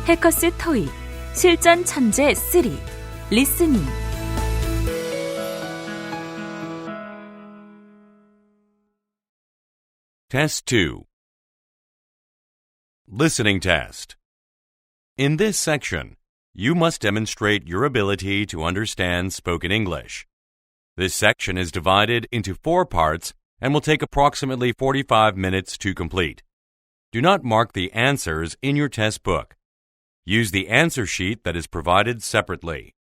해커스 토익 실전 천재 3 리스닝 Test 2. Listening test. In this section, you must demonstrate your ability to understand spoken English. This section is divided into 4 parts and will take approximately 45 minutes to complete. Do not mark the answers in your test book. Use the answer sheet that is provided separately.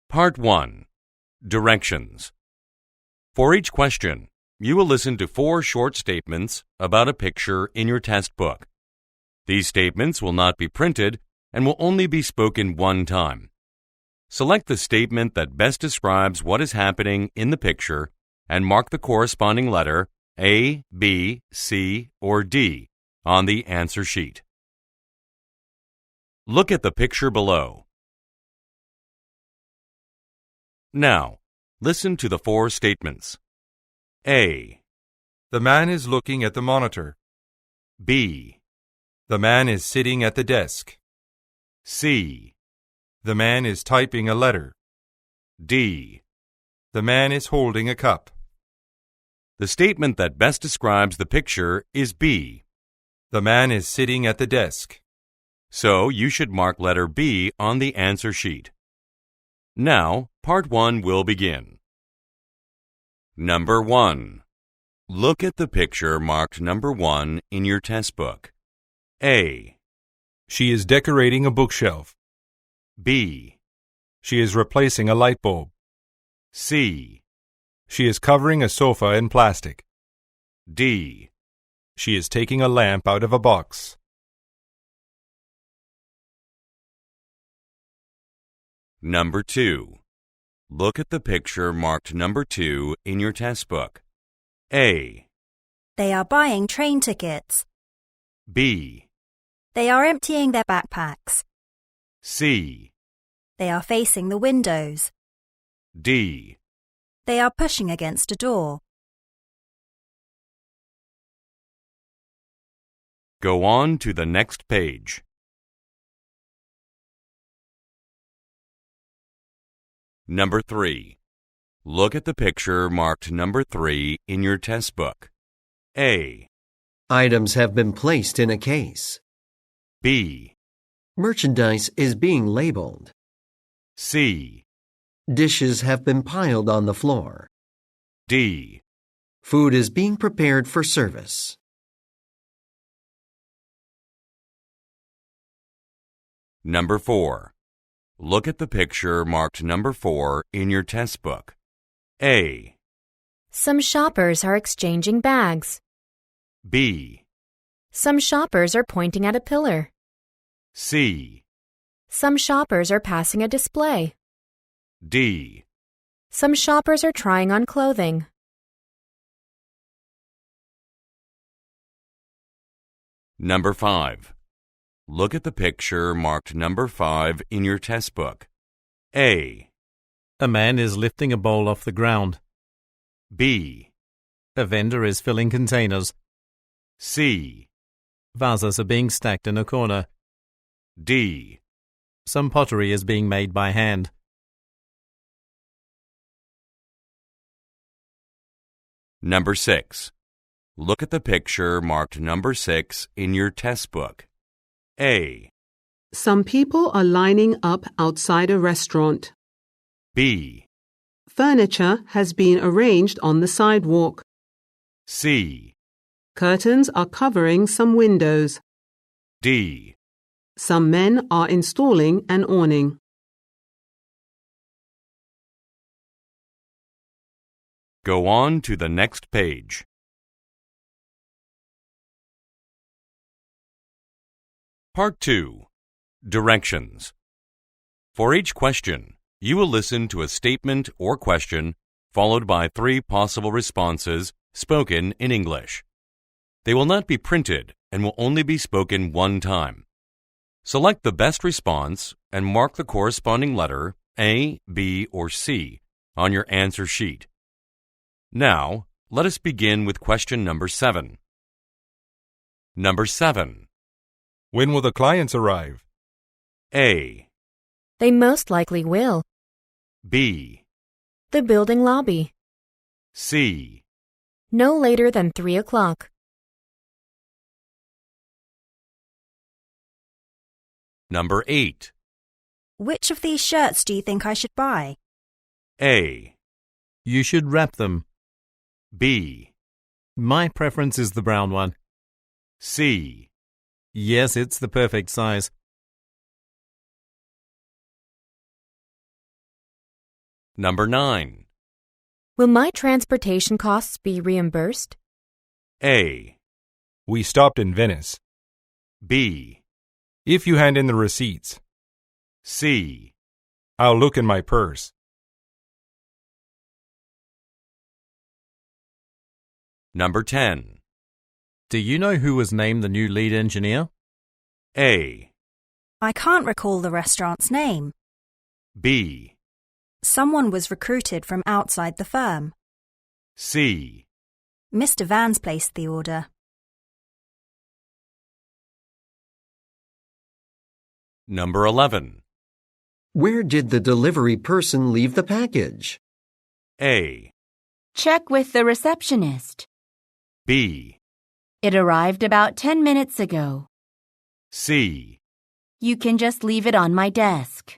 Part 1. Directions. For each question, you will listen to 4 short statements about a picture in your test book. These statements will not be printed and will only be spoken one time. Select the statement that best describes what is happening in the picture and mark the corresponding letter A, B, C, or D on the answer sheet. Look at the picture below. Now, listen to the 4 statements. A. The man is looking at the monitor. B. The man is sitting at the desk. C. The man is typing a letter. D. The man is holding a cup. The statement that best describes the picture is B. The man is sitting at the desk. So you should mark letter B on the answer sheet. Now, part 1 will begin. Number 1. Look at the picture marked number 1 in your test book. A. She is decorating a bookshelf. B. She is replacing a light bulb. C. She is covering a sofa in plastic. D. She is taking a lamp out of a box. Number 2. Look at the picture marked number 2 in your test book. A. They are buying train tickets. B. They are emptying their backpacks. C. They are facing the windows. D. They are pushing against a door. Go on to the next page. Number 3. Look at the picture marked number 3 in your test book. A. Items have been placed in a case. B. Merchandise is being labeled. C. Dishes have been piled on the floor. D. Food is being prepared for service. Number 4. Look at the picture marked number 4 in your test book. A. Some shoppers are exchanging bags. B. Some shoppers are pointing at a pillar. C. Some shoppers are passing a display. D. Some shoppers are trying on clothing. Number 5. Look at the picture marked number 5 in your test book. A. A man is lifting a bowl off the ground. B. A vendor is filling containers. C. Vases are being stacked in a corner. D. Some pottery is being made by hand. Number 6. Look at the picture marked number 6 in your test book. A. Some people are lining up outside a restaurant. B. Furniture has been arranged on the sidewalk. C. Curtains are covering some windows. D. Some men are installing an awning. Go on to the next page. Part 2. Directions. For each question, you will listen to a statement or question followed by 3 possible responses spoken in English. They will not be printed and will only be spoken one time. Select the best response and mark the corresponding letter A, B, or C on your answer sheet. Now, let us begin with question number 7. Number 7. When will the clients arrive? A, They most likely will. B, The building lobby. C. No later than 3 o'clock. Number 8. Which of these shirts do you think I should buy? A, You should wrap them. B, My preference is the brown one. C. Yes, it's the perfect size. Number 9. Will my transportation costs be reimbursed? A, We stopped in Venice. B, If you hand in the receipts, C. I'll look in my purse. Number 10. Do you know who was named the new lead engineer? A, I can't recall the restaurant's name. B, Someone was recruited from outside the firm. C. Mr. Vans placed the order. Number 11. Where did the delivery person leave the package? A, Check with the receptionist. B, It arrived about 10 minutes ago. C. You can just leave it on my desk.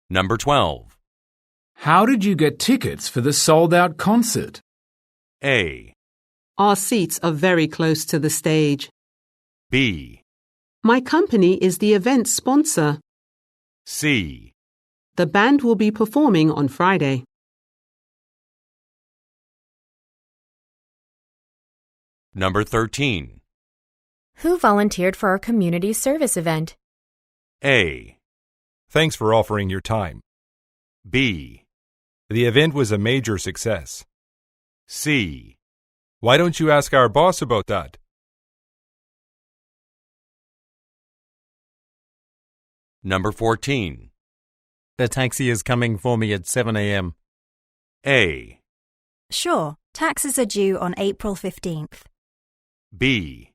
Number 12. How did you get tickets for the sold-out concert? A, Our seats are very close to the stage. B, My company is the event sponsor. C. The band will be performing on Friday. Number 13. Who volunteered for our community service event? A, Thanks for offering your time. B, The event was a major success. C. Why don't you ask our boss about that? Number 14. A taxi is coming for me at 7 a.m. A, Sure, taxes are due on April 15th. B,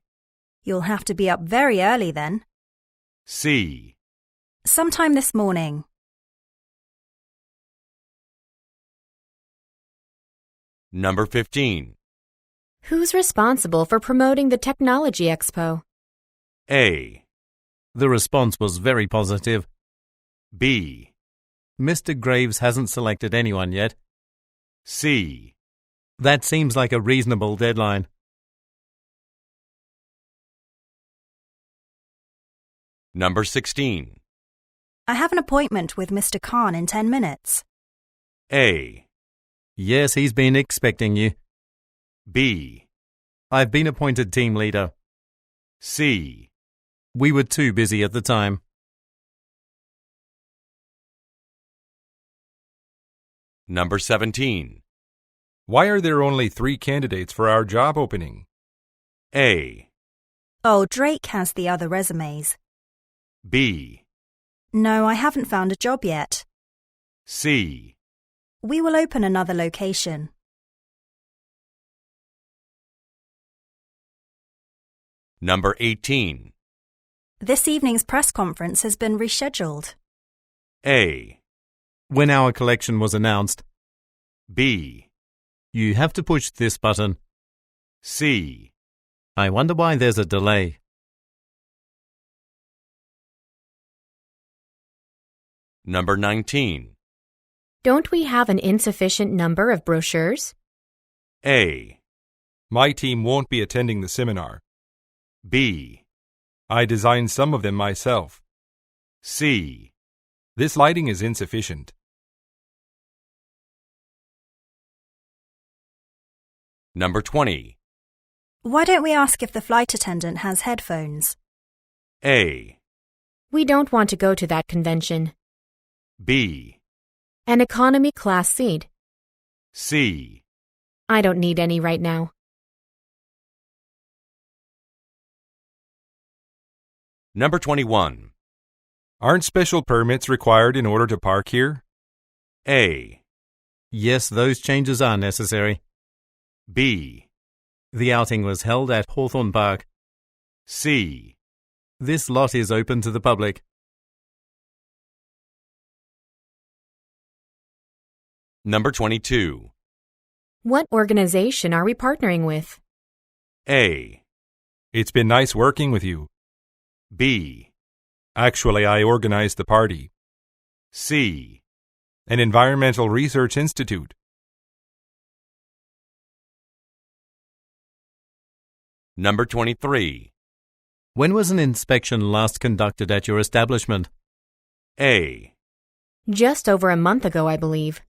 You'll have to be up very early then. C. Sometime this morning. Number 15. Who's responsible for promoting the Technology Expo? A, The response was very positive. B, Mr. Graves hasn't selected anyone yet. C. That seems like a reasonable deadline. Number 16. I have an appointment with Mr. Khan in 10 minutes. A, Yes, he's been expecting you. B, I've been appointed team leader. C. We were too busy at the time. Number 17. Why are there only 3 candidates for our job opening? A, Oh, Drake has the other resumes. B, No, I haven't found a job yet. C. We will open another location. Number 18. This evening's press conference has been rescheduled. A, When our collection was announced, B, you have to push this button. C. I wonder why there's a delay. Number 19. Don't we have an insufficient number of brochures? A, My team won't be attending the seminar. B, I designed some of them myself. C. This lighting is insufficient. Number 20. Why don't we ask if the flight attendant has headphones? A, We don't want to go to that convention. B, An economy class seat. C. I don't need any right now. Number 21. Aren't special permits required in order to park here? A, Yes, those changes are necessary. B, The outing was held at Hawthorne Park. C. This lot is open to the public. Number 22. What organization are we partnering with? A. It's been nice working with you. B. Actually, I organized the party. C. An environmental research institute. Number 23. When was an inspection last conducted at your establishment? A. Just over a month ago, I believe.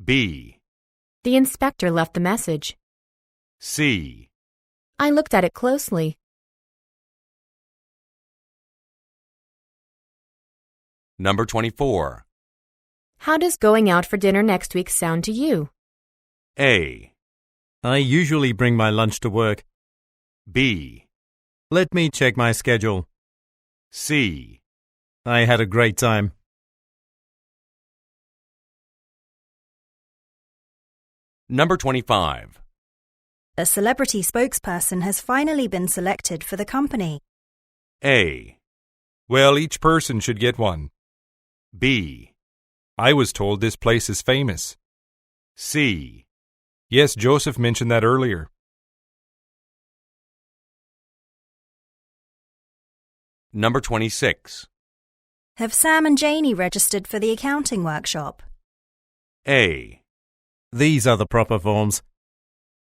B. The inspector left the message. C. I looked at it closely. Number 24. How does going out for dinner next week sound to you? A. I usually bring my lunch to work. B. Let me check my schedule. C. I had a great time. Number 25. A celebrity spokesperson has finally been selected for the company. A. Well, each person should get one. B. I was told this place is famous. C. Yes, Joseph mentioned that earlier. Number 26. Have Sam and Janie registered for the accounting workshop? A. These are the proper forms.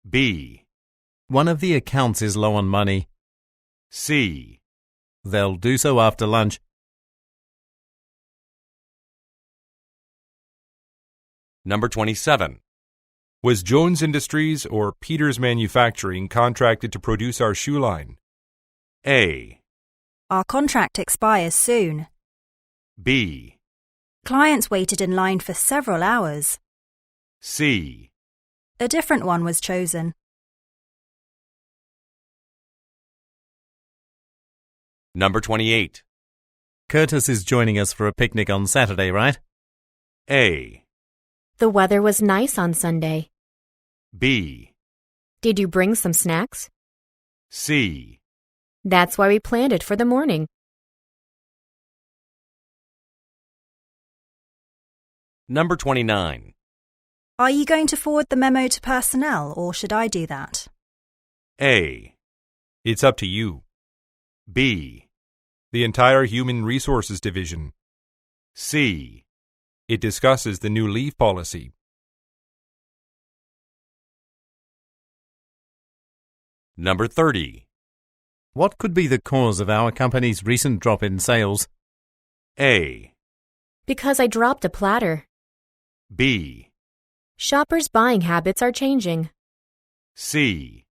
B. One of the accounts is low on money. C. They'll do so after lunch. Number 27. Was Jones Industries or Peters Manufacturing contracted to produce our shoe line? A. Our contract expires soon. B. Clients waited in line for several hours. C. A different one was chosen. Number 28. Curtis is joining us for a picnic on Saturday, right? A. The weather was nice on Sunday. B. Did you bring some snacks? C. That's why we planned it for the morning. Number 29. Are you going to forward the memo to personnel, or should I do that? A. It's up to you. B. The entire Human Resources Division. C. It discusses the new leave policy. Number 30. What could be the cause of our company's recent drop in sales? A. Because I dropped a platter. B. Shoppers' buying habits are changing. C.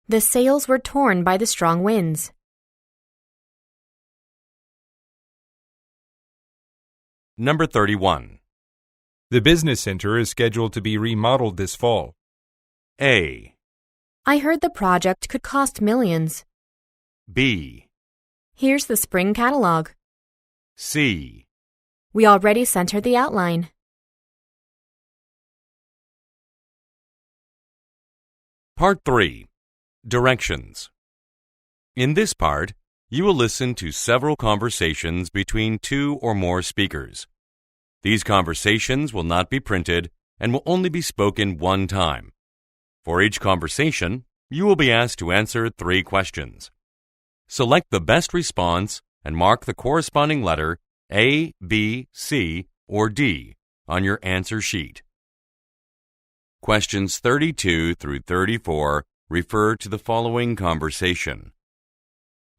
The sails were torn by the strong winds. Number 31. The business center is scheduled to be remodeled this fall. A. I heard the project could cost millions. B. Here's the spring catalog. C. We already sent her the outline. Part 3. Directions. In this part, you will listen to several conversations between 2 or more speakers. These conversations will not be printed and will only be spoken one time. For each conversation, you will be asked to answer 3 questions. Select the best response and mark the corresponding letter A, B, C, or D on your answer sheet. Questions 32 through 34 refer to the following conversation.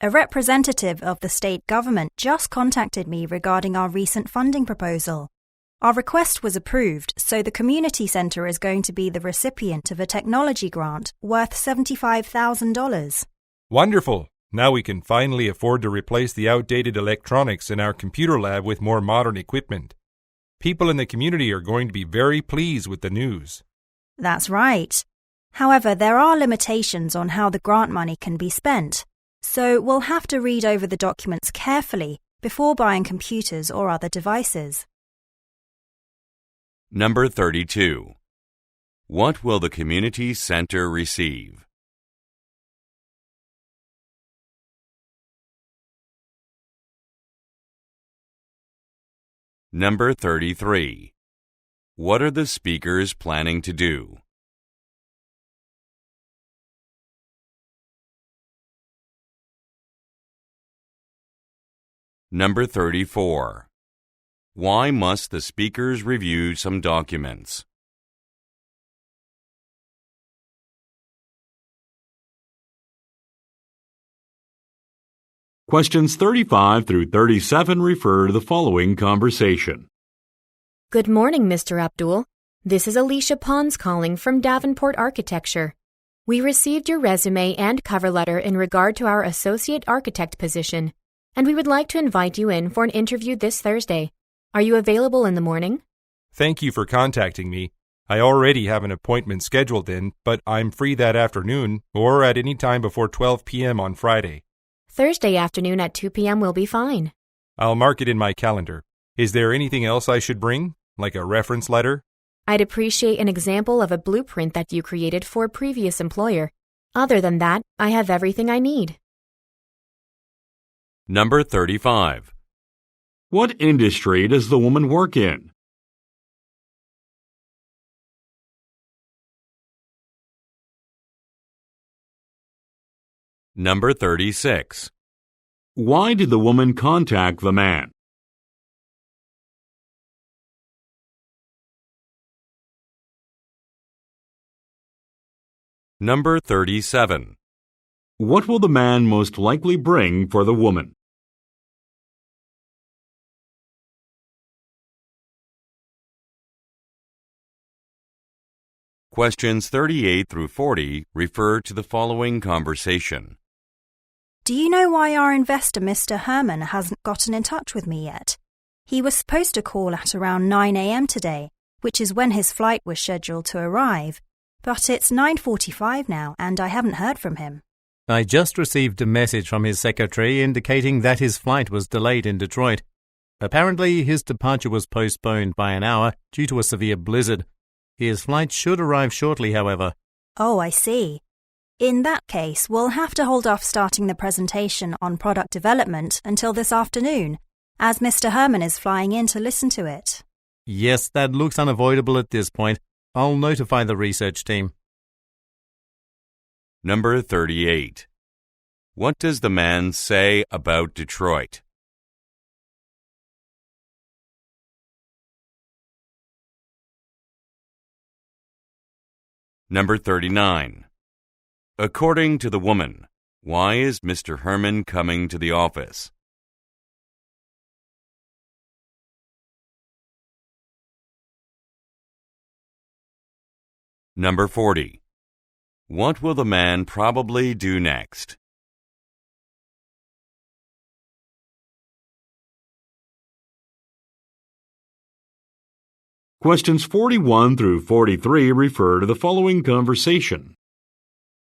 A representative of the state government just contacted me regarding our recent funding proposal. Our request was approved, so the community centre is going to be the recipient of a technology grant worth $75,000. Wonderful! Now we can finally afford to replace the outdated electronics in our computer lab with more modern equipment. People in the community are going to be very pleased with the news. That's right. However, there are limitations on how the grant money can be spent, so we'll have to read over the documents carefully before buying computers or other devices. Number 32. What will the community center receive? Number 33. What are the speakers planning to do? Number 34. Why must the speakers review some documents? Questions 35 through 37 refer to the following conversation. Good morning, Mr. Abdul. This is Alicia Pons calling from Davenport Architecture. We received your resume and cover letter in regard to our associate architect position, and we would like to invite you in for an interview this Thursday. Are you available in the morning? Thank you for contacting me. I already have an appointment scheduled in, but I'm free that afternoon or at any time before 12 p.m. on Friday. Thursday afternoon at 2 p.m. will be fine. I'll mark it in my calendar. Is there anything else I should bring, like a reference letter? I'd appreciate an example of a blueprint that you created for a previous employer. Other than that, I have everything I need. Number 35. What industry does the woman work in? Number 36. Why did the woman contact the man? Number 37. What will the man most likely bring for the woman? Questions 38 through 40 refer to the following conversation. Do you know why our investor, Mr. Herman, hasn't gotten in touch with me yet? He was supposed to call at around 9 a.m. today, which is when his flight was scheduled to arrive. But it's 9:45 now, and I haven't heard from him. I just received a message from his secretary indicating that his flight was delayed in Detroit. Apparently, his departure was postponed by an hour due to a severe blizzard. His flight should arrive shortly, however. Oh, I see. In that case, we'll have to hold off starting the presentation on product development until this afternoon, as Mr. Herman is flying in to listen to it. Yes, that looks unavoidable at this point. I'll notify the research team. Number 38. What does the man say about Detroit? Number 39. According to the woman, why is Mr. Herman coming to the office? Number 40. What will the man probably do next? Questions 41 through 43 refer to the following conversation.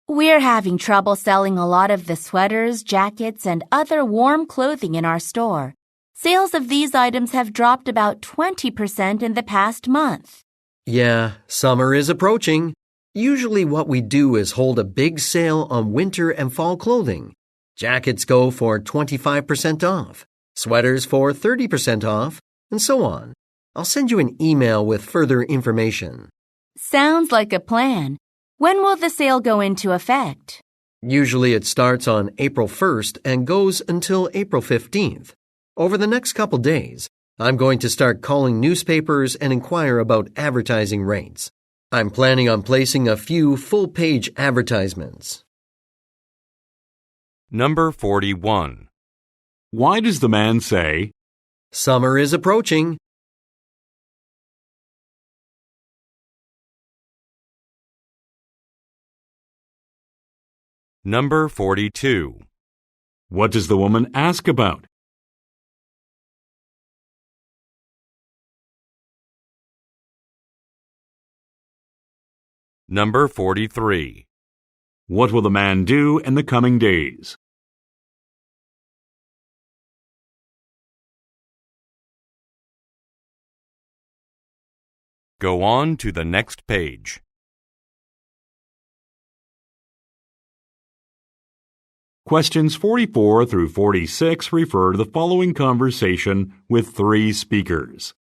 We're having trouble selling a lot of the sweaters, jackets, and other warm clothing in our store. Sales of these items have dropped about 20% in the past month. Yeah, summer is approaching. Usually what we do is hold a big sale on winter and fall clothing. Jackets go for 25% off, sweaters for 30% off, and so on. I'll send you an email with further information. Sounds like a plan. When will the sale go into effect? Usually it starts on April 1st and goes until April 15th. Over the next couple days, I'm going to start calling newspapers and inquire about advertising rates. I'm planning on placing a few full-page advertisements. Number 41. Why does the man say, Summer is approaching? Number 42. What does the woman ask about? Number 43. What will the man do in the coming days? Go on to the next page. Questions 44 through 46 refer to the following conversation with 3 speakers.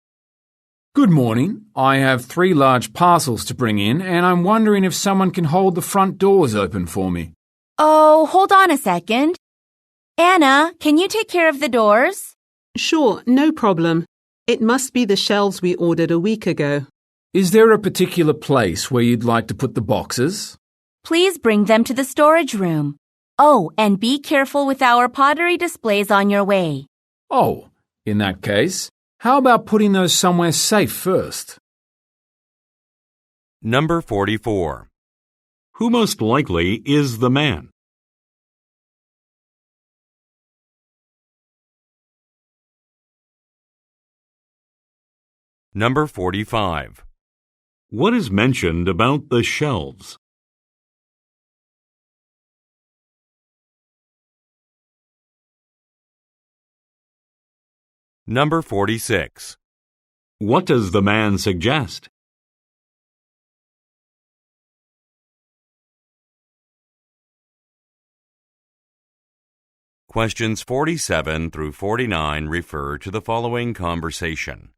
Good morning. I have 3 large parcels to bring in, and I'm wondering if someone can hold the front doors open for me. Oh, hold on a second. Anna, can you take care of the doors? Sure, no problem. It must be the shelves we ordered a week ago. Is there a particular place where you'd like to put the boxes? Please bring them to the storage room. Oh, and be careful with our pottery displays on your way. Oh, in that case, how about putting those somewhere safe first? Number 44. Who most likely is the man? Number 45. What is mentioned about the shelves? Number 46. What does the man suggest? Questions 47 through 49 refer to the following conversation.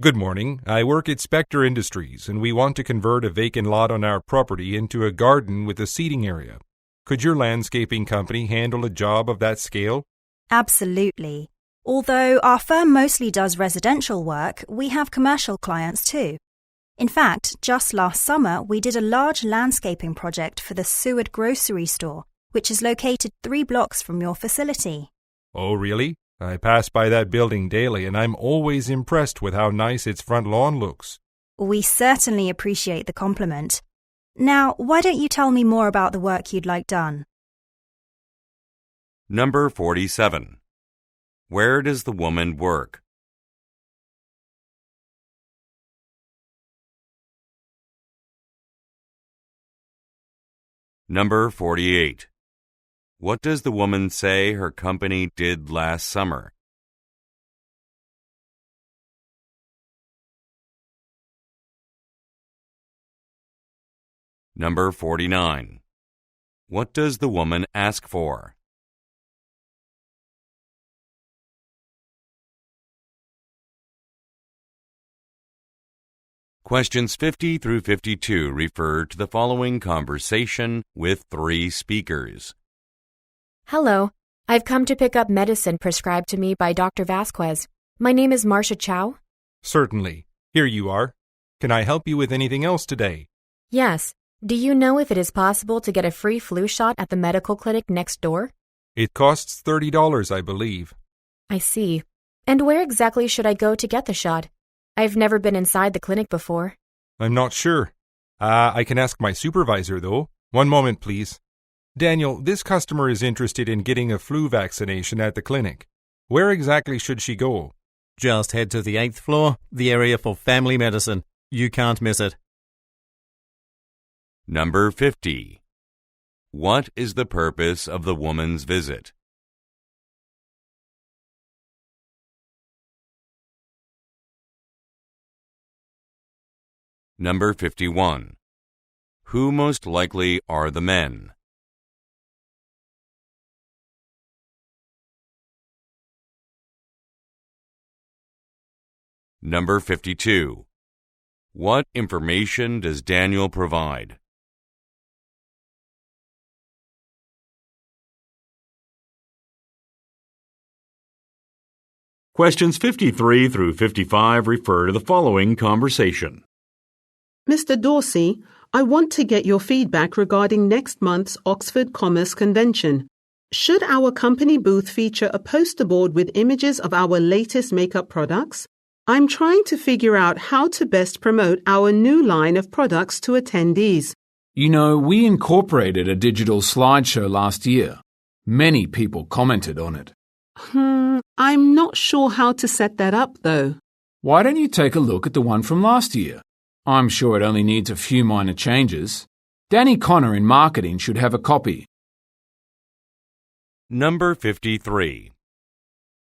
Good morning. I work at Spectre Industries, and we want to convert a vacant lot on our property into a garden with a seating area. Could your landscaping company handle a job of that scale? Absolutely. Although our firm mostly does residential work, we have commercial clients too. In fact, just last summer, we did a large landscaping project for the Seward grocery store, which is located 3 blocks from your facility. Oh, really? I pass by that building daily, and I'm always impressed with how nice its front lawn looks. We certainly appreciate the compliment. Now, why don't you tell me more about the work you'd like done? Number 47. Where does the woman work? Number 48. What does the woman say her company did last summer? Number 49. What does the woman ask for? Questions 50 through 52 refer to the following conversation with 3 speakers. Hello. I've come to pick up medicine prescribed to me by Dr. Vasquez. My name is Marcia Chow. Certainly. Here you are. Can I help you with anything else today? Yes. Do you know if it is possible to get a free flu shot at the medical clinic next door? It costs $30, I believe. I see. And where exactly should I go to get the shot? I've never been inside the clinic before. I'm not sure. I can ask my supervisor, though. One moment, please. Daniel, this customer is interested in getting a flu vaccination at the clinic. Where exactly should she go? Just head to the 8th floor, the area for family medicine. You can't miss it. Number 50. What is the purpose of the woman's visit? Number 51. Who most likely are the men? Number 52. What information does Daniel provide? Questions 53 through 55 refer to the following conversation. Mr. Dorsey, I want to get your feedback regarding next month's Oxford Commerce Convention. Should our company booth feature a poster board with images of our latest makeup products? I'm trying to figure out how to best promote our new line of products to attendees. You know, we incorporated a digital slideshow last year. Many people commented on it. I'm not sure how to set that up, though. Why don't you take a look at the one from last year? I'm sure it only needs a few minor changes. Danny Connor in marketing should have a copy. Number 53.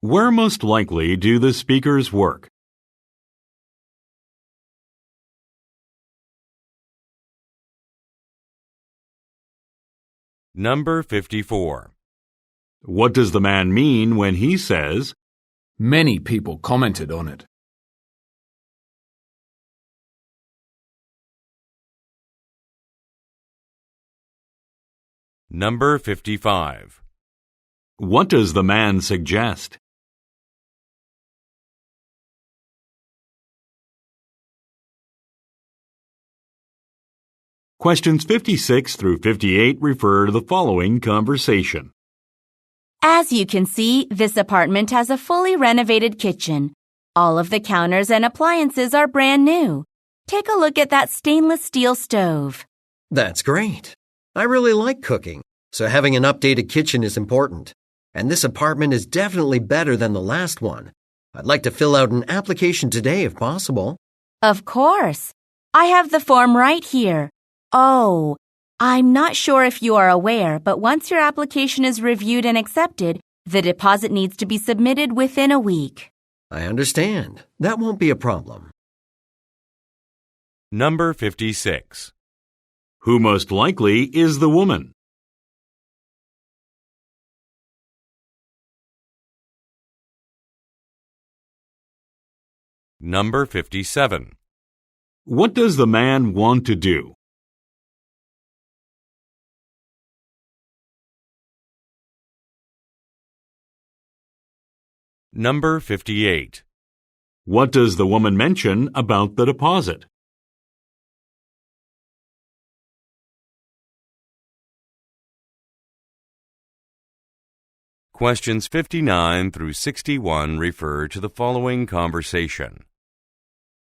Where most likely do the speakers work? Number 54. What does the man mean when he says, Many people commented on it. Number 55. What does the man suggest? Questions 56 through 58 refer to the following conversation. As you can see, this apartment has a fully renovated kitchen. All of the counters and appliances are brand new. Take a look at that stainless steel stove. That's great. I really like cooking, so having an updated kitchen is important. And this apartment is definitely better than the last one. I'd like to fill out an application today if possible. Of course. I have the form right here. Oh, I'm not sure if you are aware, but once your application is reviewed and accepted, the deposit needs to be submitted within a week. I understand. That won't be a problem. Number 56. Who most likely is the woman? Number 57. What does the man want to do? Number 58. What does the woman mention about the deposit? Questions 59 through 61 refer to the following conversation.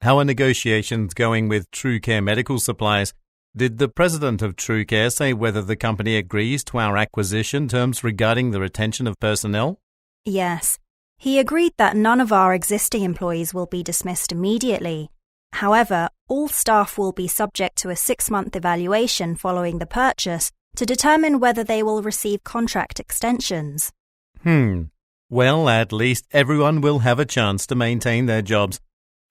How are negotiations going with TrueCare Medical Supplies? Did the president of TrueCare say whether the company agrees to our acquisition terms regarding the retention of personnel? Yes. He agreed that none of our existing employees will be dismissed immediately. However, all staff will be subject to a 6-month evaluation following the purchase to determine whether they will receive contract extensions. Well, at least everyone will have a chance to maintain their jobs.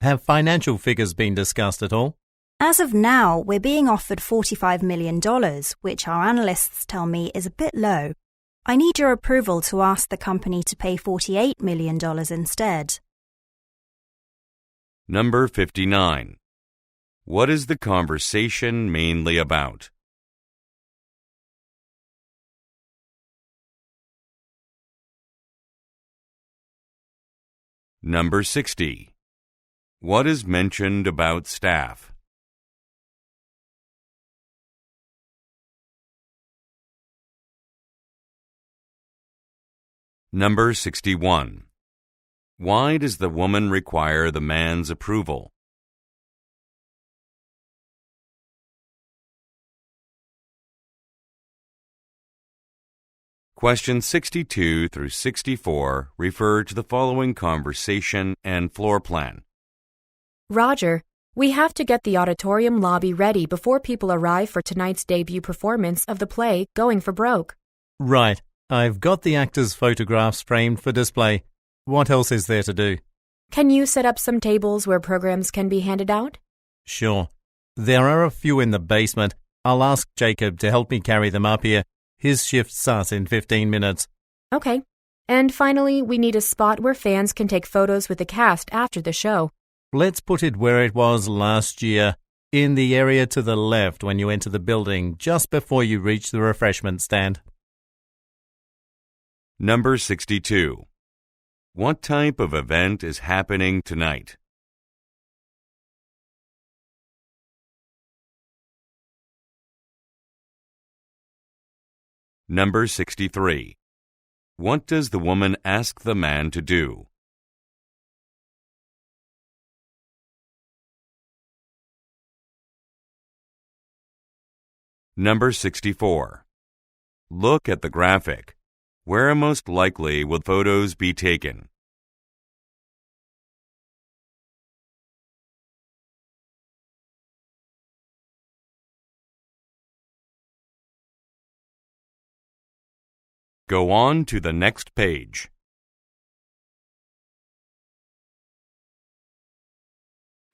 Have financial figures been discussed at all? As of now, we're being offered $45 million, which our analysts tell me is a bit low. I need your approval to ask the company to pay $48 million instead. Number 59. What is the conversation mainly about? Number 60. What is mentioned about staff? Number 61. Why does the woman require the man's approval? Questions 62 through 64 refer to the following conversation and floor plan. Roger, we have to get the auditorium lobby ready before people arrive for tonight's debut performance of the play Going for Broke. Right. I've got the actors' photographs framed for display. What else is there to do? Can you set up some tables where programs can be handed out? Sure. There are a few in the basement. I'll ask Jacob to help me carry them up here. His shift starts in 15 minutes. Okay. And finally, we need a spot where fans can take photos with the cast after the show. Let's put it where it was last year, in the area to the left when you enter the building, just before you reach the refreshment stand. Number 62. What type of event is happening tonight? Number 63. What does the woman ask the man to do? Number 64. Look at the graphic. Where most likely will photos be taken? Go on to the next page.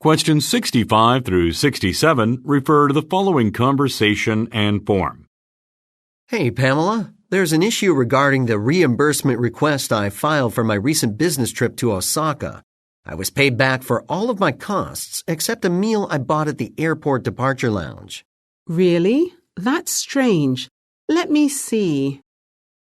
Questions 65 through 67 refer to the following conversation and form. Hey, Pamela. There's an issue regarding the reimbursement request I filed for my recent business trip to Osaka. I was paid back for all of my costs except a meal I bought at the airport departure lounge. Really? That's strange. Let me see.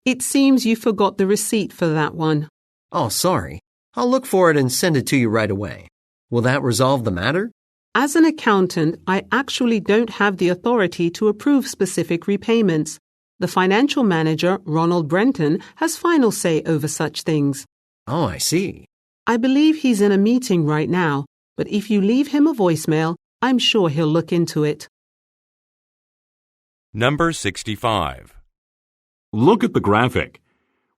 It seems you forgot the receipt for that one. Oh, sorry. I'll look for it and send it to you right away. Will that resolve the matter? As an accountant, I actually don't have the authority to approve specific repayments. The financial manager, Ronald Brenton, has final say over such things. Oh, I see. I believe he's in a meeting right now, but if you leave him a voicemail, I'm sure he'll look into it. Number 65. Look at the graphic.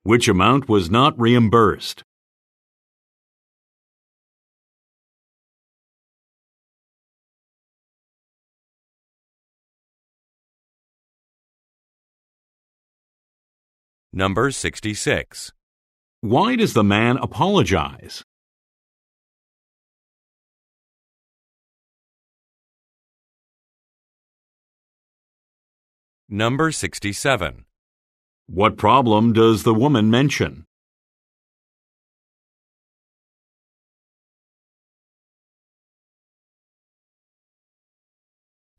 Which amount was not reimbursed? Number 66. Why does the man apologize? Number 67. What problem does the woman mention?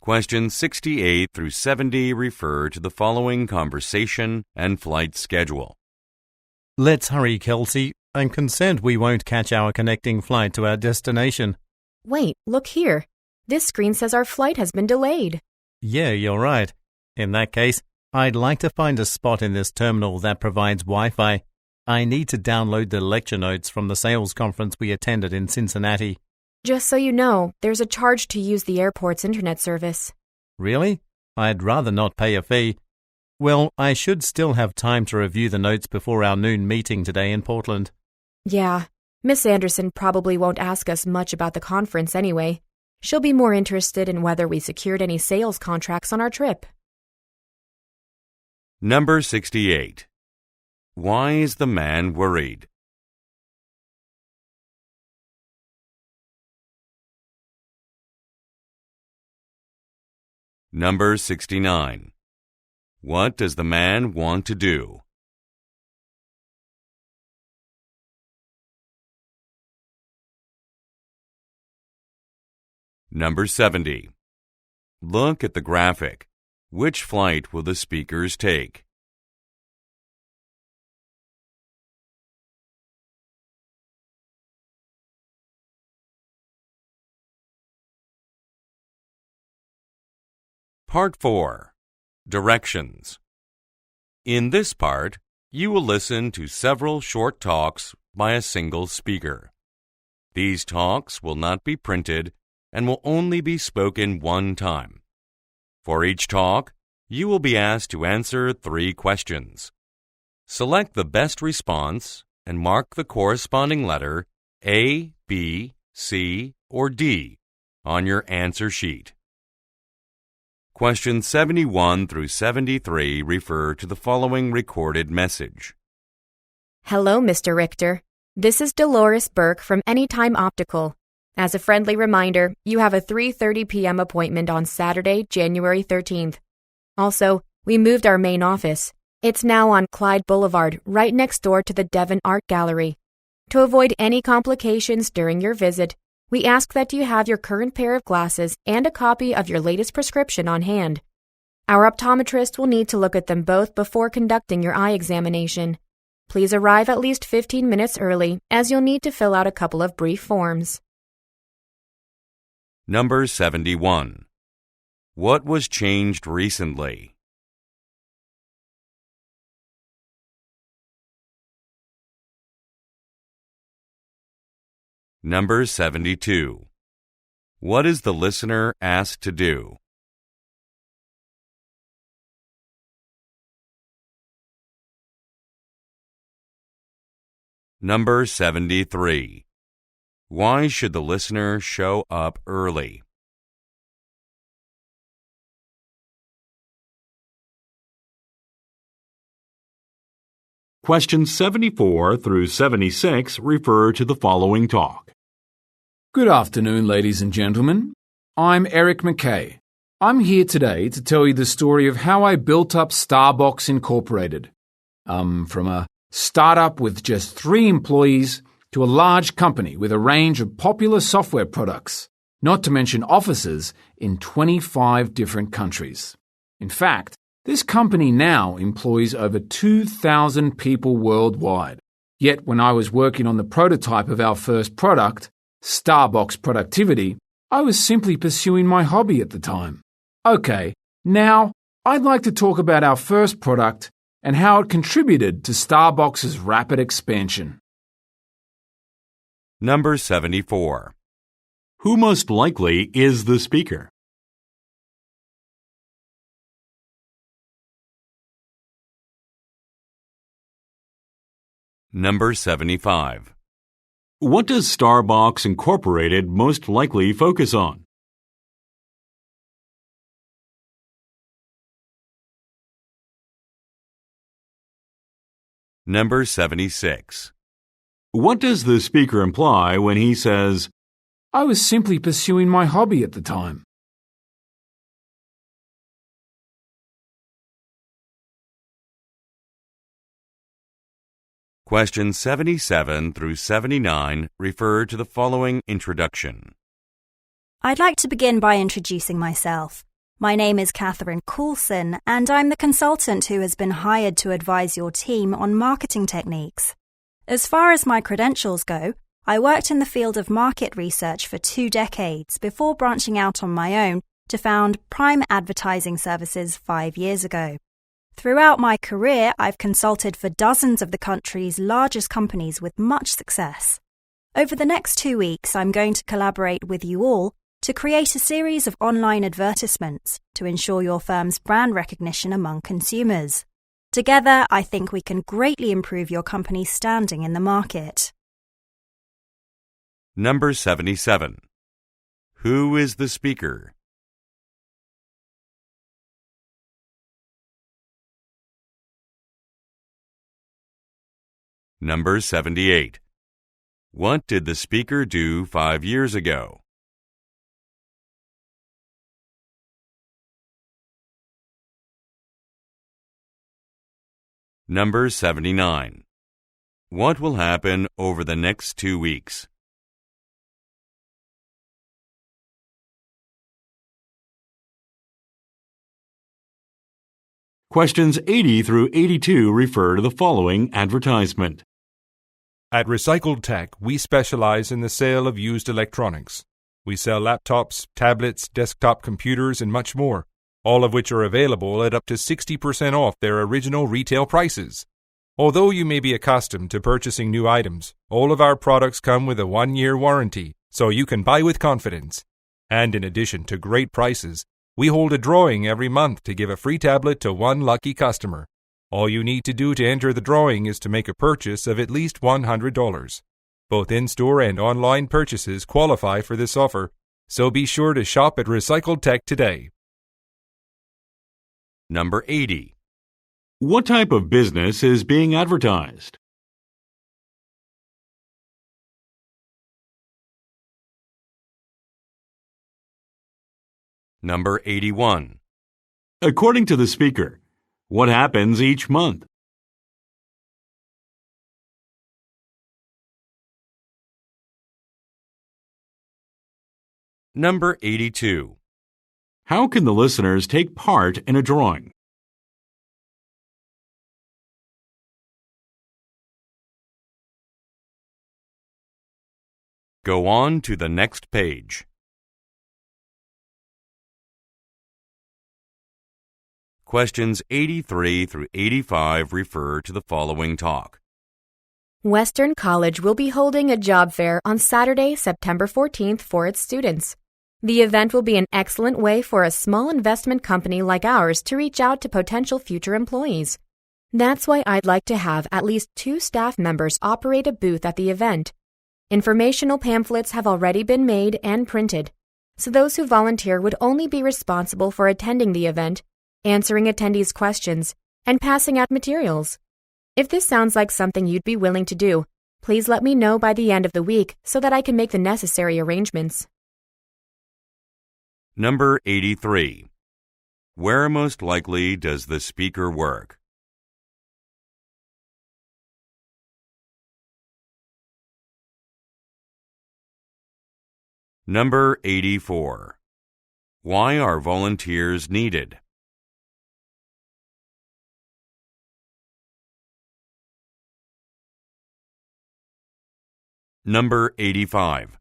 Questions 68 through 70 refer to the following conversation and flight schedule. Let's hurry, Kelsey. I'm concerned we won't catch our connecting flight to our destination. Wait, look here. This screen says our flight has been delayed. Yeah, you're right. In that case, I'd like to find a spot in this terminal that provides Wi-Fi. I need to download the lecture notes from the sales conference we attended in Cincinnati. Just so you know, there's a charge to use the airport's internet service. Really? I'd rather not pay a fee. Well, I should still have time to review the notes before our noon meeting today in Portland. Yeah, Miss Anderson probably won't ask us much about the conference anyway. She'll be more interested in whether we secured any sales contracts on our trip. Number 68. Why is the man worried? Number 69. What does the man want to do? Number 70. Look at the graphic. Which flight will the speakers take? Part 4. Directions. In this part, you will listen to several short talks by a single speaker. These talks will not be printed and will only be spoken one time. For each talk, you will be asked to answer 3 questions. Select the best response and mark the corresponding letter A, B, C, or D on your answer sheet. Questions 71 through 73 refer to the following recorded message. Hello, Mr. Richter. This is Dolores Burke from Anytime Optical. As a friendly reminder, you have a 3:30 p.m. appointment on Saturday, January 13th. Also, we moved our main office. It's now on Clyde Boulevard, right next door to the Devon Art Gallery. To avoid any complications during your visit, we ask that you have your current pair of glasses and a copy of your latest prescription on hand. Our optometrist will need to look at them both before conducting your eye examination. Please arrive at least 15 minutes early, as you'll need to fill out a couple of brief forms. Number 71. What was changed recently? Number 72. What is the listener asked to do? Number 73. Why should the listener show up early? Questions 74 through 76 refer to the following talk. Good afternoon, ladies and gentlemen. I'm Eric McKay. I'm here today to tell you the story of how I built up Starbucks Incorporated. From a startup with just 3 employees to a large company with a range of popular software products, not to mention offices in 25 different countries. In fact, this company now employs over 2,000 people worldwide. Yet when I was working on the prototype of our first product, Starbucks Productivity, I was simply pursuing my hobby at the time. Okay, now I'd like to talk about our first product and how it contributed to Starbucks' rapid expansion. Number 74. Who most likely is the speaker? Number 75. What does Starbucks Incorporated most likely focus on? Number 76. What does the speaker imply when he says, I was simply pursuing my hobby at the time? Questions 77 through 79 refer to the following introduction. I'd like to begin by introducing myself. My name is Catherine Coulson, and I'm the consultant who has been hired to advise your team on marketing techniques. As far as my credentials go, I worked in the field of market research for 2 decades before branching out on my own to found Prime Advertising Services 5 years ago. Throughout my career, I've consulted for dozens of the country's largest companies with much success. Over the next 2 weeks, I'm going to collaborate with you all to create a series of online advertisements to ensure your firm's brand recognition among consumers. Together, I think we can greatly improve your company's standing in the market. Number 77. Who is the speaker? Number 78. What did the speaker do 5 years ago? Number 79. What will happen over the next 2 weeks? Questions 80 through 82 refer to the following advertisement. At Recycled Tech, we specialize in the sale of used electronics. We sell laptops, tablets, desktop computers, and much more, all of which are available at up to 60% off their original retail prices. Although you may be accustomed to purchasing new items, all of our products come with a 1-year warranty, so you can buy with confidence. And in addition to great prices, we hold a drawing every month to give a free tablet to 1 lucky customer. All you need to do to enter the drawing is to make a purchase of at least $100. Both in-store and online purchases qualify for this offer, so be sure to shop at Recycled Tech today. Number 80. What type of business is being advertised? Number 81. According to the speaker, what happens each month? Number 82. How can the listeners take part in a drawing? Go on to the next page. Questions 83 through 85 refer to the following talk. Western College will be holding a job fair on Saturday, September 14th for its students. The event will be an excellent way for a small investment company like ours to reach out to potential future employees. That's why I'd like to have at least 2 staff members operate a booth at the event. Informational pamphlets have already been made and printed, so those who volunteer would only be responsible for attending the event, answering attendees' questions, and passing out materials. If this sounds like something you'd be willing to do, please let me know by the end of the week so that I can make the necessary arrangements. Number 83. Where most likely does the speaker work? Number 84. Why are volunteers needed? Number 85.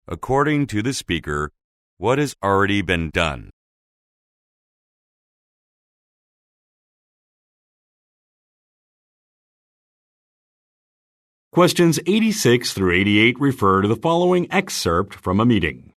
According to the speaker, what has already been done? Questions 86 through 88 refer to the following excerpt from a meeting.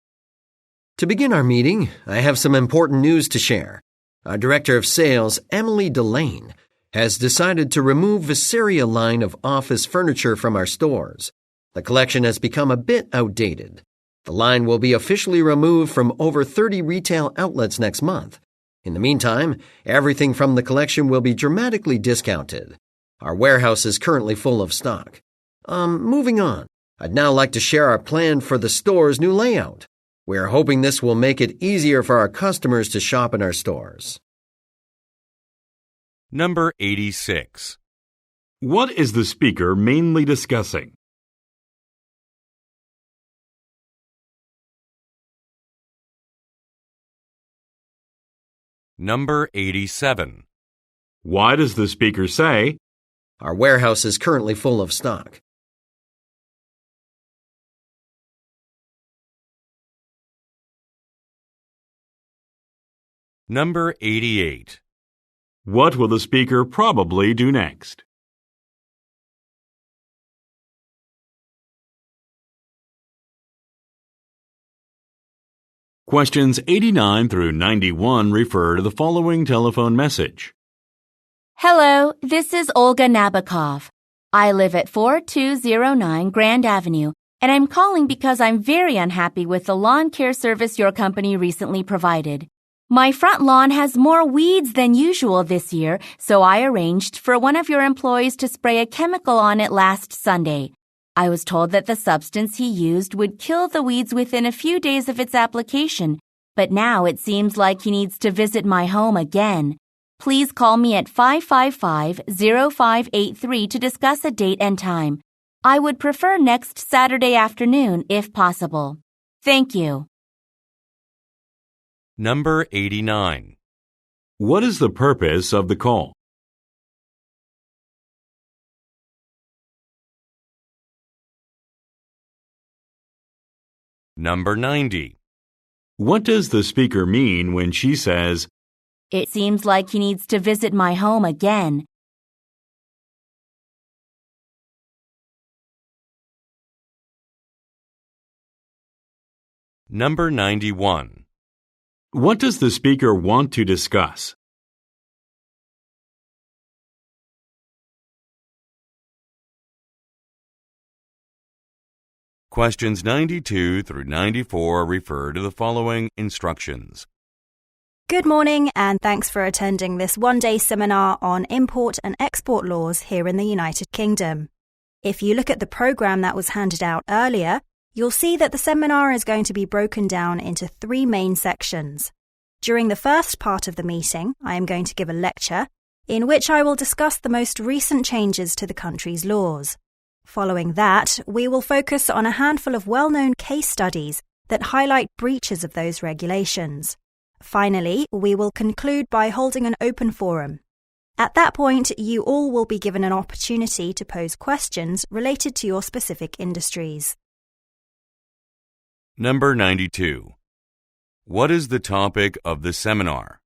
To begin our meeting, I have some important news to share. Our Director of Sales, Emily Delane, has decided to remove the Visaria line of office furniture from our stores. The collection has become a bit outdated. The line will be officially removed from over 30 retail outlets next month. In the meantime, everything from the collection will be dramatically discounted. Our warehouse is currently full of stock. Moving on. I'd now like to share our plan for the store's new layout. We're hoping this will make it easier for our customers to shop in our stores. Number 86. What is the speaker mainly discussing? Number 87. Why does the speaker say, Our warehouse is currently full of stock? Number 88. What will the speaker probably do next? Questions 89 through 91 refer to the following telephone message. Hello, this is Olga Nabokov. I live at 4209 Grand Avenue, and I'm calling because I'm very unhappy with the lawn care service your company recently provided. My front lawn has more weeds than usual this year, so I arranged for one of your employees to spray a chemical on it last Sunday. I was told that the substance he used would kill the weeds within a few days of its application, but now it seems like he needs to visit my home again. Please call me at 555-0583 to discuss a date and time. I would prefer next Saturday afternoon if possible. Thank you. Number 89. What is the purpose of the call? Number 90. What does the speaker mean when she says, It seems like he needs to visit my home again. Number 91. What does the speaker want to discuss? Questions 92 through 94 refer to the following instructions. Good morning, and thanks for attending this one-day seminar on import and export laws here in the United Kingdom. If you look at the program that was handed out earlier, you'll see that the seminar is going to be broken down into 3 main sections. During the first part of the meeting, I am going to give a lecture in which I will discuss the most recent changes to the country's laws. Following that, we will focus on a handful of well-known case studies that highlight breaches of those regulations. Finally, we will conclude by holding an open forum. At that point, you all will be given an opportunity to pose questions related to your specific industries. Number 92. What is the topic of the seminar?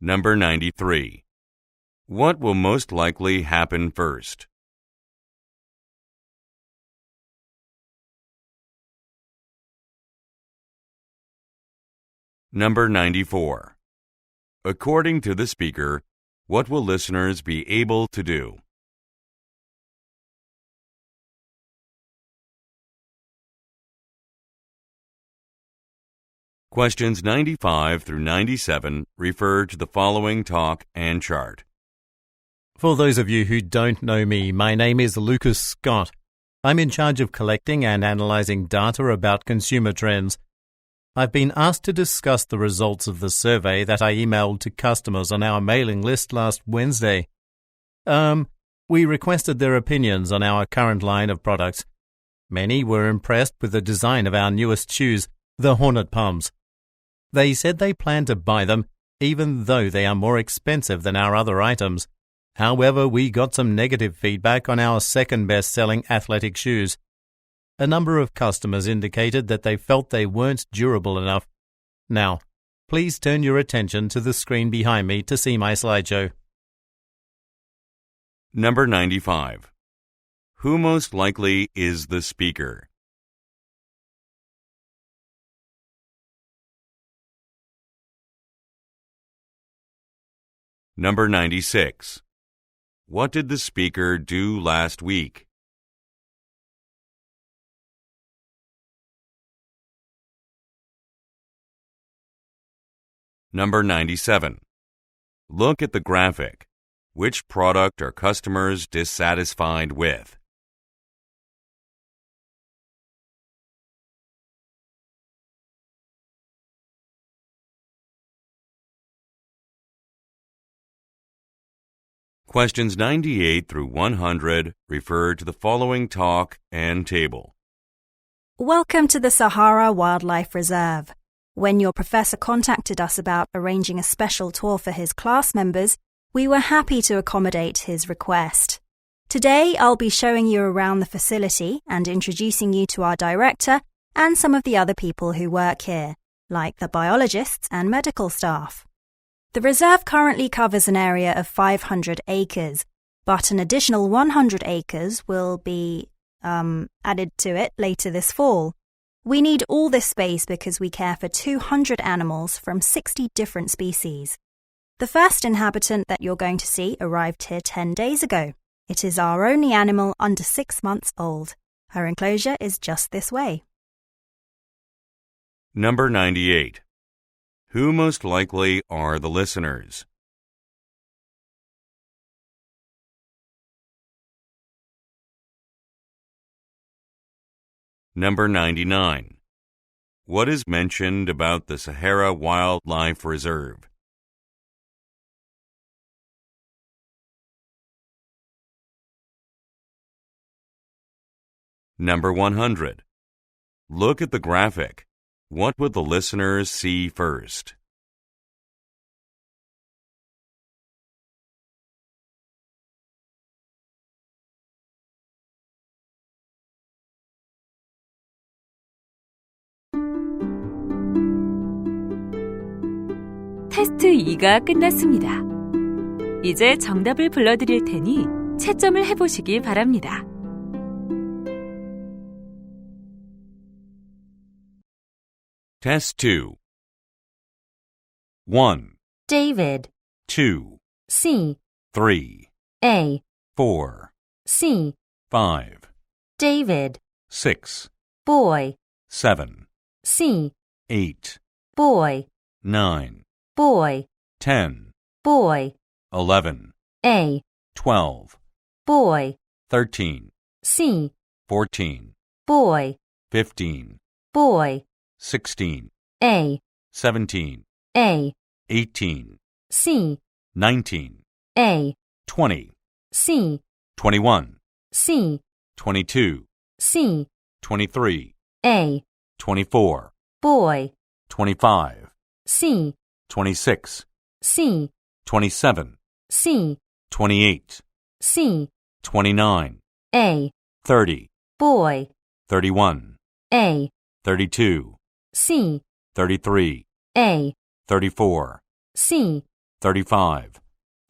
Number 93. What will most likely happen first? Number 94. According to the speaker, what will listeners be able to do? Questions 95 through 97 refer to the following talk and chart. For those of you who don't know me, my name is Lucas Scott. I'm in charge of collecting and analyzing data about consumer trends. I've been asked to discuss the results of the survey that I emailed to customers on our mailing list last Wednesday. We requested their opinions on our current line of products. Many were impressed with the design of our newest shoes, the Hornet Palms. They said they plan to buy them, even though they are more expensive than our other items. However, we got some negative feedback on our second best-selling athletic shoes. A number of customers indicated that they felt they weren't durable enough. Now, please turn your attention to the screen behind me to see my slideshow. Number 95. Who most likely is the speaker? Number 96. What did the speaker do last week? Number 97. Look at the graphic. Which product are customers dissatisfied with? Questions 98 through 100 refer to the following talk and table. Welcome to the Sahara Wildlife Reserve. When your professor contacted us about arranging a special tour for his class members, we were happy to accommodate his request. Today, I'll be showing you around the facility and introducing you to our director and some of the other people who work here, like the biologists and medical staff. The reserve currently covers an area of 500 acres, but an additional 100 acres will be added to it later this fall. We need all this space because we care for 200 animals from 60 different species. The first inhabitant that you're going to see arrived here 10 days ago. It is our only animal under 6 months old. Her enclosure is just this way. Number 98. Who most likely are the listeners? Number 99. What is mentioned about the Sahara Wildlife Reserve? Number 100. Look at the graphic. What would the listeners see first? 테스트 2가 끝났습니다. 이제 정답을 불러드릴 테니 채점을 해보시기 바랍니다. Test 2. 1, David, 2, C, 3, A, 4, C, 5, David, 6, boy, 7, C, 8, boy, 9, boy, 10, boy, 11, A, 12, boy, 13, C, 14, boy, 15, boy, 16, A, 17, A, 18, C, 19, A, 20, C, 21, C, 22, C, 23, A, 24, boy, 25, C, 26, C, 27, C, 28, C, 29, A, 30, boy, 31, A, 32, C, 33, A, 34, C, 35,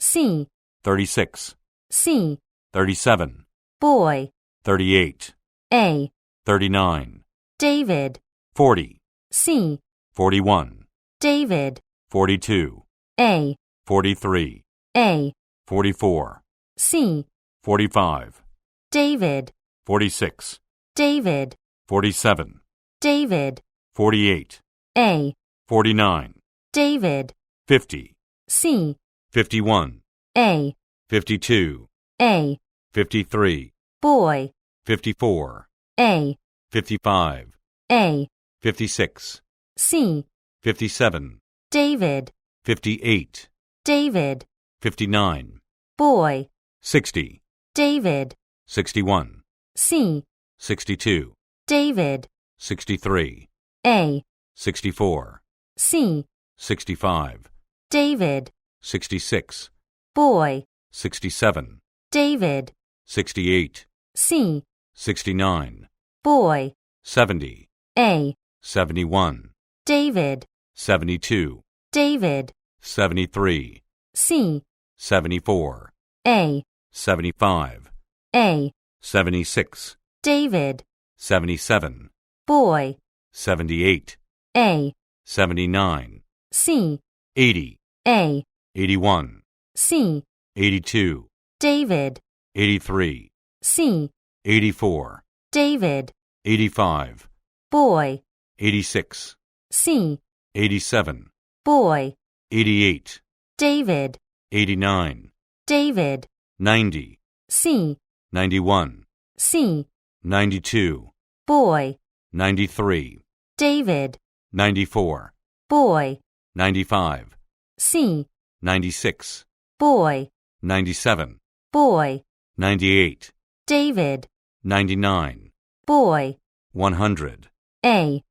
C, 36, C, 37, boy, 38, A, 39, David, 40, C, 41, David, 42, A, 43, A, 44, C, 45, David, 46, David, 47, David, 48, A, 49, David, 50, C, 51, A, 52, A, 53, boy, 54, A, 55, A, 56, C, 57, David, 58, David, 59, boy, 60, David, 61, C, 62, David, 63, A, 64, C, 65, David, 66, boy, 67, David, 68, C, 69, boy, 70, A, 71, David, 72, David, 73, C, 74, A, 75, A, 76, David, 77, boy, 78, A, 79, C, 80, A, 81, C, 82, David, 83, C, 84, David, 85, boy, 86, C, 87, boy, 88, David, 89, David, 90, C, 91, C, 92, boy, 93, David, 94, boy, 95, C, 96, boy, 97, boy, 98, David, 99, boy, 100. A,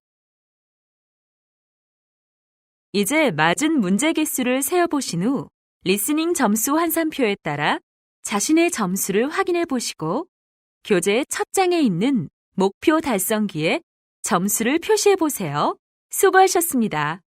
이제 맞은 문제 개수를 세어보신 후 리스닝 점수 환산표에 따라 자신의 점수를 확인해 보시고 교재 첫 장에 있는 목표 달성기에 점수를 표시해 보세요. 수고하셨습니다.